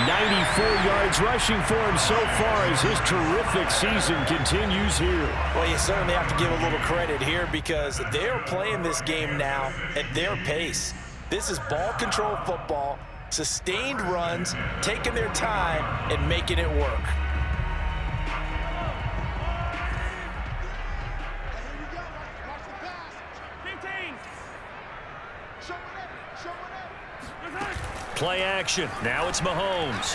94 yards rushing for him so far as his terrific season continues here. Well, you certainly have to give a little credit here because they're playing this game now at their pace. This is ball control football, sustained runs, taking their time and making it work. Play action. Now it's Mahomes.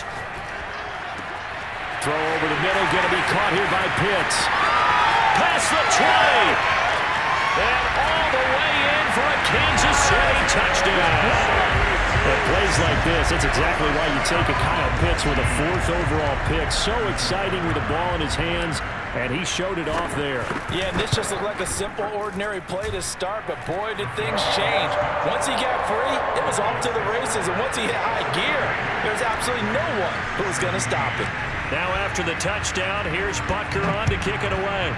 Throw over the middle, going to be caught here by Pitts. Past the 20. And all the way in for a Kansas City touchdown. At plays like this, that's exactly why you take a Kyle Pitts with a 4th overall pick. So exciting with the ball in his hands, and he showed it off there. Yeah, and this just looked like a simple, ordinary play to start, but boy, did things change. Once he got free, it was off to the races, and once he hit high gear, there's absolutely no one who was going to stop him. Now after the touchdown, here's Butker on to kick it away.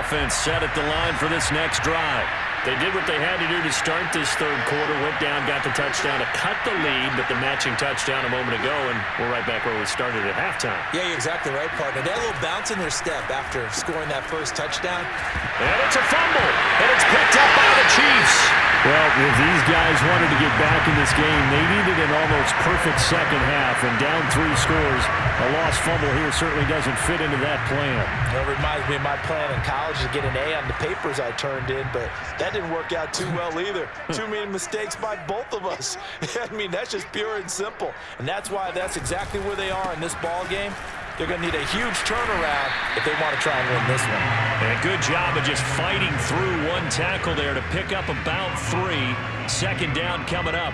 Offense set at the line for this next drive. They did what they had to do to start this third quarter, went down, got the touchdown to cut the lead, but the matching touchdown a moment ago, and we're right back where we started at halftime. Yeah, you're exactly right, partner. They had a little bounce in their step after scoring that first touchdown. And it's a fumble, and it's picked up by the Chiefs. Well, if these guys wanted to get back in this game, they needed an almost perfect second half, and down 3 scores. A lost fumble here certainly doesn't fit into that plan. It reminds me of my plan in college to get an A on the papers I turned in, but that didn't work out too well either. Too many mistakes by both of us. I mean, that's just pure and simple, and that's why that's exactly where they are in this ball game. They're going to need a huge turnaround if they want to try and win this one. And a good job of just fighting through one tackle there to pick up about 3. Second down coming up.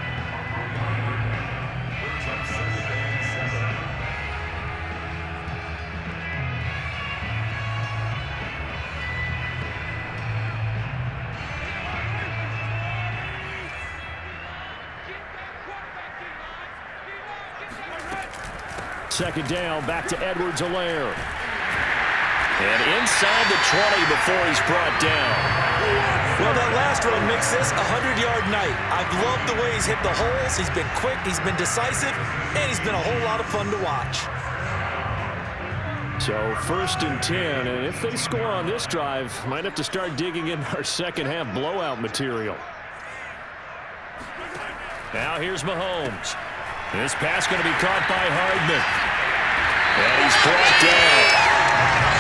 Second down, back to Edwards-Helaire. And inside the 20 before he's brought down. Well, that last run makes this a 100-yard night. I've loved the way he's hit the holes. He's been quick, he's been decisive, and he's been a whole lot of fun to watch. So 1st and 10, and if they score on this drive, might have to start digging in our second half blowout material. Now here's Mahomes. This pass going to be caught by Hardman. And he's brought down.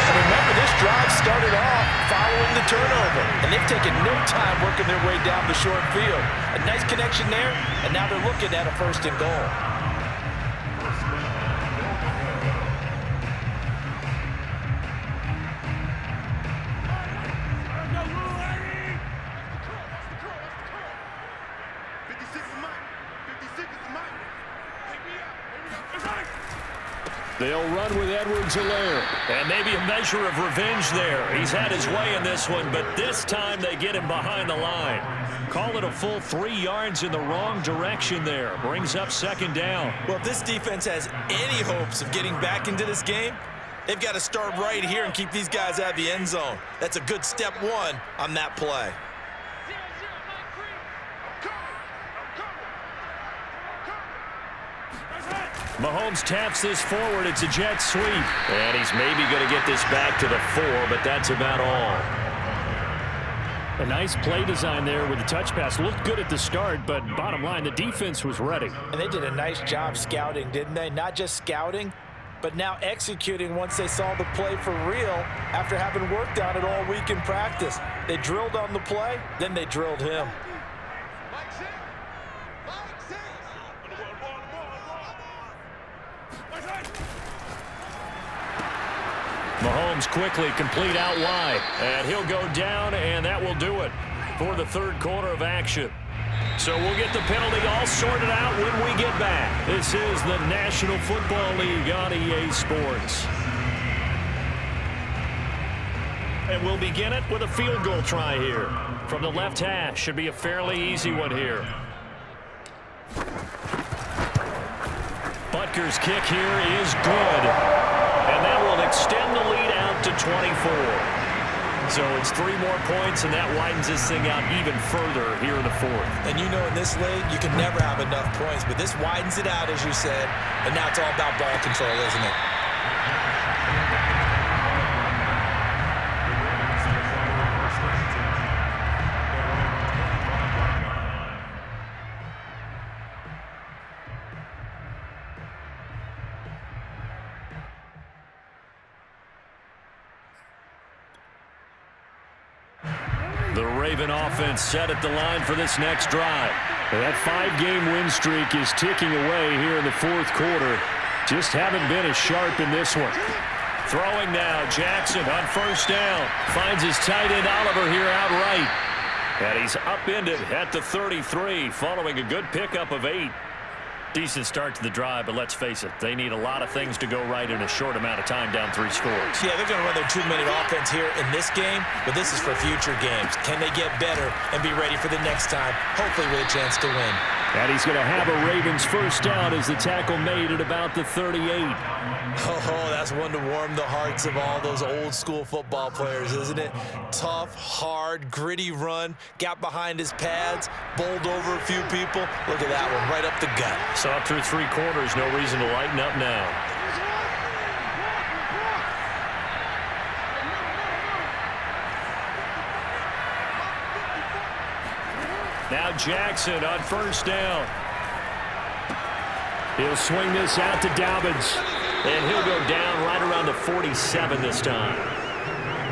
And remember, this drive started off following the turnover, and they've taken no time working their way down the short field. A nice connection there, and now they're looking at a 1st and goal. They'll run with Edwards-Helaire. And maybe a measure of revenge there. He's had his way in this one, but this time they get him behind the line. Call it a full 3 yards in the wrong direction there. Brings up second down. Well, if this defense has any hopes of getting back into this game, they've got to start right here and keep these guys out of the end zone. That's a good step one on that play. Mahomes taps this forward. It's a jet sweep. And he's maybe going to get this back to the 4, but that's about all. A nice play design there with the touch pass. Looked good at the start, but bottom line, the defense was ready. And they did a nice job scouting, didn't they? Not just scouting, but now executing once they saw the play for real after having worked on it all week in practice. They drilled on the play, then they drilled him. Mahomes quickly complete out wide, and he'll go down, and that will do it for the third quarter of action. So we'll get the penalty all sorted out when we get back. This is the National Football League on EA Sports. And we'll begin it with a field goal try here. From the left hash, should be a fairly easy one here. Butker's kick here is good. And that will extend the lead out to 24. So it's 3 more points, and that widens this thing out even further here in the fourth. And you know in this league, you can never have enough points, but this widens it out, as you said, and now it's all about ball control, isn't it? The Raven offense set at the line for this next drive. That 5-game win streak is ticking away here in the fourth quarter. Just haven't been as sharp in this one. Throwing now, Jackson on first down. Finds his tight end Oliver here outright. And he's upended at the 33 following a good pickup of 8. Decent start to the drive, but let's face it, they need a lot of things to go right in a short amount of time down 3 scores. Yeah, they're going to run their 2-minute offense here in this game, but this is for future games. Can they get better and be ready for the next time, hopefully with a chance to win? And he's going to have a Ravens first down as the tackle made at about the 38. Oh, that's one to warm the hearts of all those old-school football players, isn't it? Tough, hard, gritty run, got behind his pads, bowled over a few people. Look at that one, right up the gut. So up through 3 quarters, no reason to lighten up now. Now Jackson on first down. He'll swing this out to Dobbins. And he'll go down right around the 47 this time.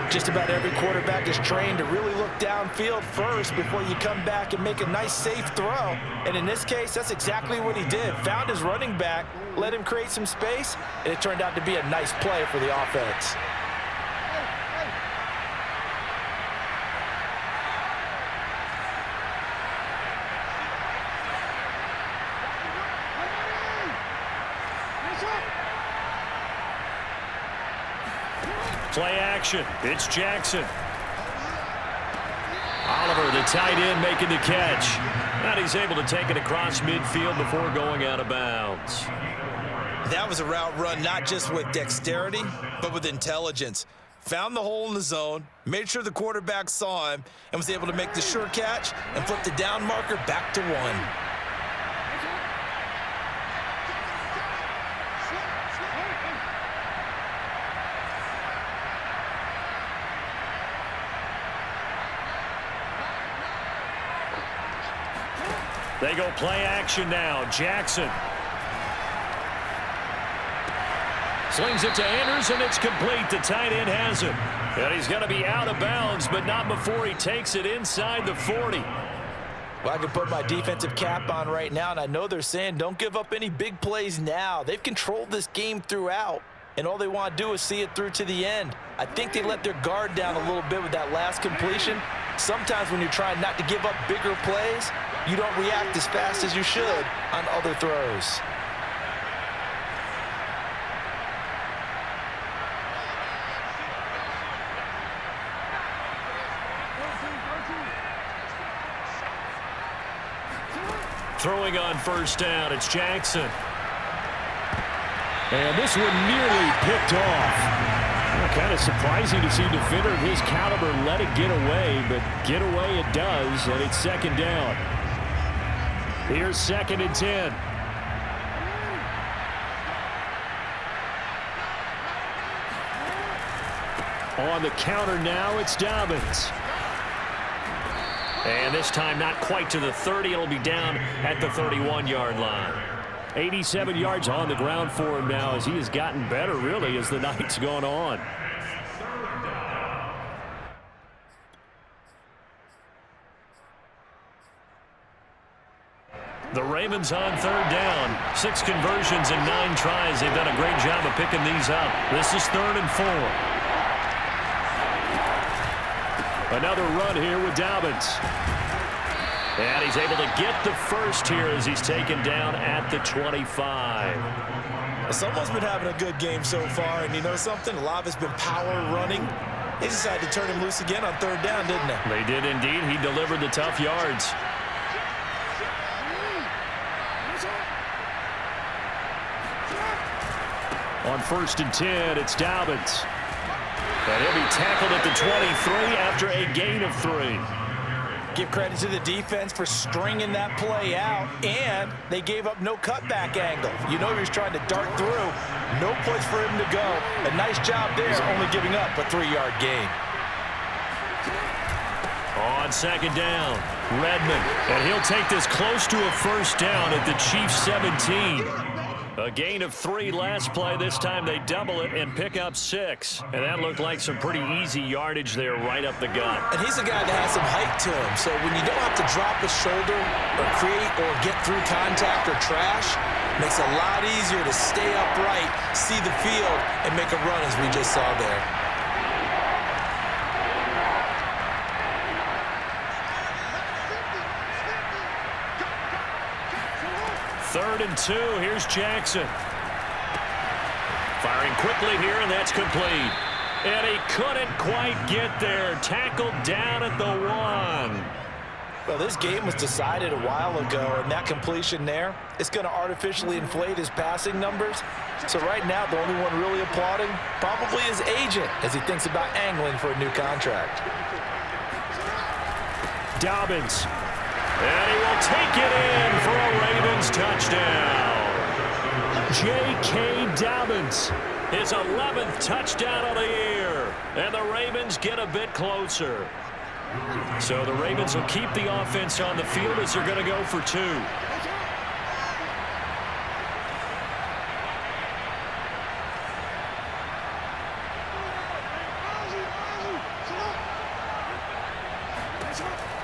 Just about every quarterback is trained to really look downfield first before you come back and make a nice, safe throw. And in this case, that's exactly what he did. Found his running back, let him create some space, and it turned out to be a nice play for the offense. Play action. It's Jackson. Oliver, the tight end, making the catch. And he's able to take it across midfield before going out of bounds. That was a route run not just with dexterity, but with intelligence. Found the hole in the zone, made sure the quarterback saw him, and was able to make the sure catch and flip the down marker back to 1. They go play action now. Jackson. Slings it to Anders, and it's complete. The tight end has it. And he's going to be out of bounds, but not before he takes it inside the 40. Well, I can put my defensive cap on right now, and I know they're saying don't give up any big plays now. They've controlled this game throughout, and all they want to do is see it through to the end. I think they let their guard down a little bit with that last completion. Sometimes when you're trying not to give up bigger plays, you don't react as fast as you should on other throws. throwing on first down. It's Jackson. And this one nearly picked off. Kind of surprising to see a defender of his caliber let it get away, but get away it does, and it's second down. Here's 2nd and 10. On the counter now, it's Dobbins. And this time not quite to the 30. It'll be down at the 31-yard line. 87 yards on the ground for him now as he has gotten better, really, as the night's gone on. The Ravens on 3rd down. 6 conversions in 9 tries. They've done a great job of picking these up. This is 3rd and 4. Another run here with Dobbins. And he's able to get the first here as he's taken down at the 25. Someone's been having a good game so far, and you know something? A lot of it's been power running. They decided to turn him loose again on 3rd down, didn't they? They did indeed. He delivered the tough yards. On 1st and 10, it's Dobbins. And he'll be tackled at the 23 after a gain of 3. Give credit to the defense for stringing that play out, and they gave up no cutback angle. You know he was trying to dart through. No place for him to go. A nice job there, only giving up a 3-yard gain. On 2nd down, Redmond. And he'll take this close to a first down at the Chiefs' 17. A gain of 3 last play. This time they double it and pick up 6. And that looked like some pretty easy yardage there right up the gut. And he's a guy that has some height to him. So when you don't have to drop a shoulder or create or get through contact or trash, it makes it a lot easier to stay upright, see the field, and make a run as we just saw there. Third and 2. Here's Jackson. Firing quickly here, and that's complete. And he couldn't quite get there. Tackled down at the 1. Well, this game was decided a while ago, and that completion there is going to artificially inflate his passing numbers. So right now, the only one really applauding probably his agent as he thinks about angling for a new contract. Dobbins. And he will take it in for a Ravens touchdown. J.K. Dobbins, his 11th touchdown of the year. And the Ravens get a bit closer. So the Ravens will keep the offense on the field as they're going to go for 2.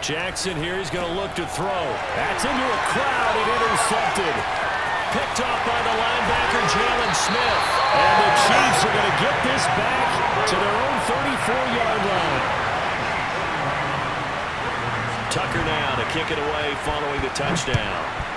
Jackson here, he's going to look to throw. That's into a crowd and intercepted. Picked off by the linebacker, Jalen Smith. And the Chiefs are going to get this back to their own 34-yard line. Tucker now to kick it away following the touchdown.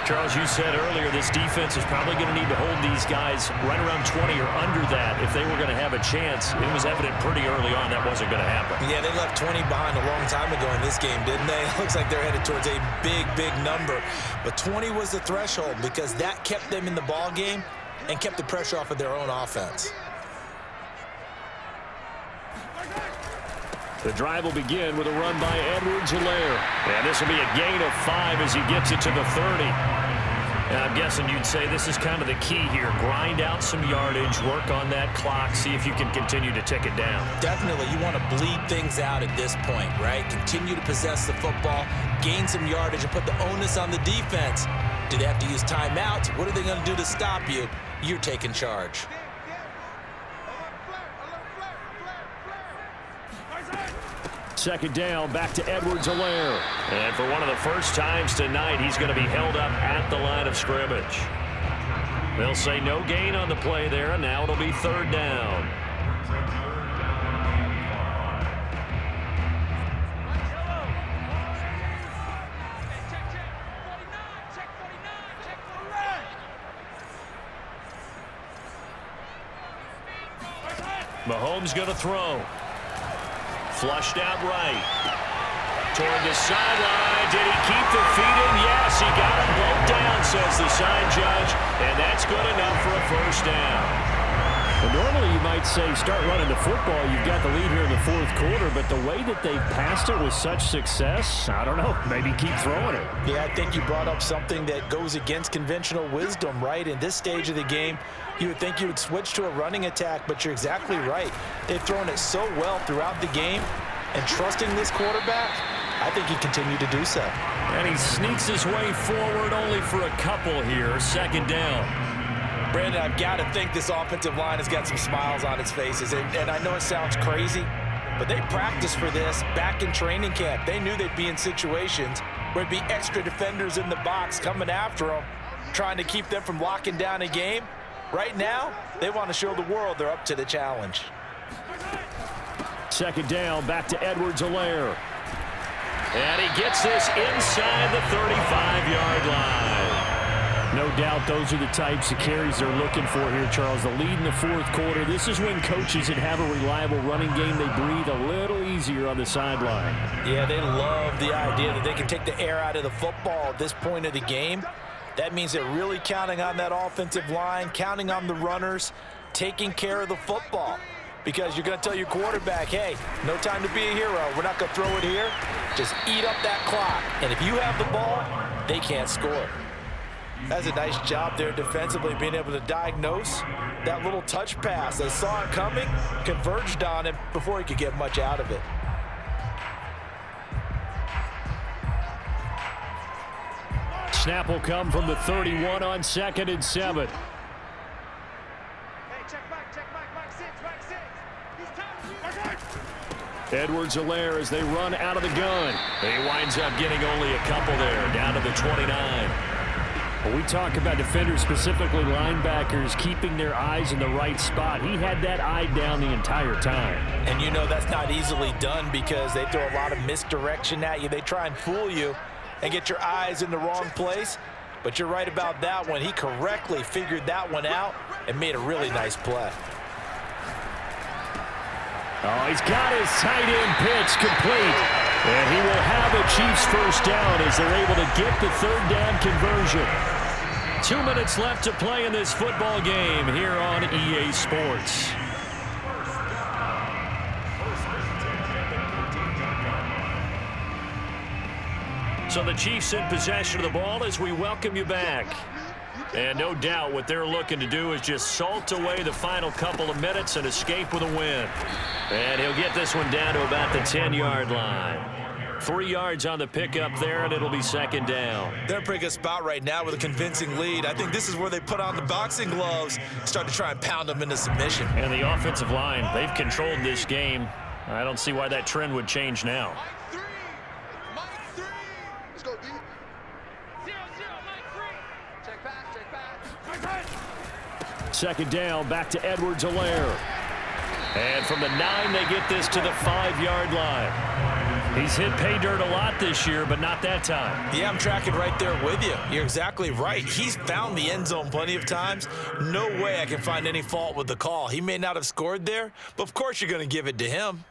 Charles, you said earlier this defense is probably going to need to hold these guys right around 20 or under that if they were going to have a chance. It was evident pretty early on that wasn't going to happen. Yeah, they left 20 behind a long time ago in this game, didn't they? It looks like they're headed towards a big, big number. But 20 was the threshold because that kept them in the ball game and kept the pressure off of their own offense. The drive will begin with a run by Edwards-Helaire. And this will be a gain of 5 as he gets it to the 30. And I'm guessing you'd say this is kind of the key here. Grind out some yardage, work on that clock, see if you can continue to tick it down. Definitely. You want to bleed things out at this point, right? Continue to possess the football, gain some yardage, and put the onus on the defense. Do they have to use timeouts? What are they going to do to stop you? You're taking charge. Second down, back to Edwards-Helaire. And for one of the first times tonight, he's going to be held up at the line of scrimmage. They'll say no gain on the play there, and now it'll be 3rd down. Mahomes going to throw. Flushed out right. Toward the sideline. Did he keep the feet in? Yes, he got them both down, says the sign judge. And that's good enough for a first down. Well, normally you might say start running the football. You've got the lead here in the fourth quarter, but the way that they've passed it with such success, I don't know, maybe keep throwing it. Yeah, I think you brought up something that goes against conventional wisdom, right? In this stage of the game, you would think you would switch to a running attack, but you're exactly right. They've thrown it so well throughout the game, and trusting this quarterback, I think he continued to do so. And he sneaks his way forward only for a couple here. Second down. Brandon, I've got to think this offensive line has got some smiles on its faces. And I know it sounds crazy, but they practiced for this back in training camp. They knew they'd be in situations where there'd be extra defenders in the box coming after them, trying to keep them from locking down a game. Right now, they want to show the world they're up to the challenge. Second down, back to Edwards-Helaire. And he gets this inside the 35-yard line. No doubt those are the types of carries they're looking for here, Charles. The lead in the fourth quarter. This is when coaches that have a reliable running game, they breathe a little easier on the sideline. Yeah, they love the idea that they can take the air out of the football at this point of the game. That means they're really counting on that offensive line, counting on the runners, taking care of the football. Because you're going to tell your quarterback, hey, no time to be a hero. We're not going to throw it here. Just eat up that clock. And if you have the ball, they can't score. That's a nice job there defensively, being able to diagnose that little touch pass. They saw it coming, converged on him before he could get much out of it. Snap will come from the 31 on 2nd and 7. Hey, check back, six. Edwards-Helaire as they run out of the gun. He winds up getting only a couple there, down to the 29. When we talk about defenders, specifically linebackers, keeping their eyes in the right spot, he had that eye down the entire time. And you know that's not easily done because they throw a lot of misdirection at you. They try and fool you and get your eyes in the wrong place. But you're right about that one. He correctly figured that one out and made a really nice play. Oh, he's got his tight end pitch complete. And he will have a Chiefs first down as they're able to get the third down conversion. 2 minutes left to play in this football game here on EA Sports. So the Chiefs in possession of the ball as we welcome you back. And no doubt what they're looking to do is just salt away the final couple of minutes and escape with a win. And he'll get this one down to about the 10-yard line. 3 yards on the pickup there, and it'll be second down. They're in a pretty good spot right now with a convincing lead. I think this is where they put on the boxing gloves, start to try and pound them into submission. And the offensive line, they've controlled this game. I don't see why that trend would change now. Mike three. Let's go, D. 0-0, Mike three. Check back. Second down, back to Edwards-Helaire. And from the 9, they get this to the 5-yard line. He's hit pay dirt a lot this year, but not that time. Yeah, I'm tracking right there with you. You're exactly right. He's found the end zone plenty of times. No way I can find any fault with the call. He may not have scored there, but of course you're going to give it to him.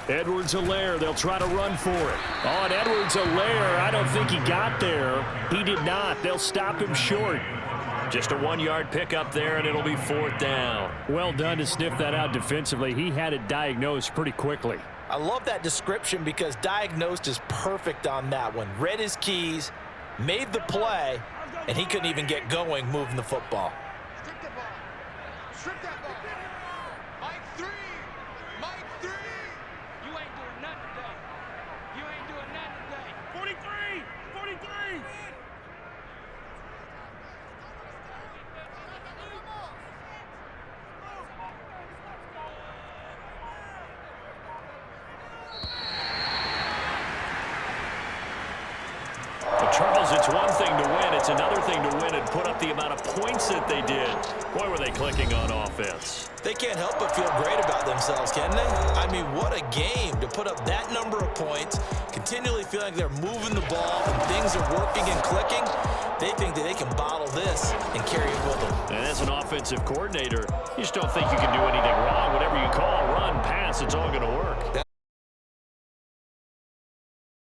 Edwards-Helaire, they'll try to run for it. Oh, and Edwards-Helaire, I don't think he got there. He did not. They'll stop him short. Just a 1-yard pickup there, and it'll be fourth down. Well done to sniff that out defensively. He had it diagnosed pretty quickly. I love that description because diagnosed is perfect on that one. Read his keys, made the play, and he couldn't even get going moving the football. Strip that ball. Strip that ball. Mike three. Mike three. You ain't doing nothing today. You ain't doing nothing today. 43. 43. Charles, it's one thing to win. It's another thing to win and put up the amount of points that they did. Boy, were they clicking on offense. They can't help but feel great about themselves, can they? I mean, what a game to put up that number of points, continually feeling like they're moving the ball and things are working and clicking. They think that they can bottle this and carry it with them. And as an offensive coordinator, you just don't think you can do anything wrong. Whatever you call, run, pass, it's all going to work.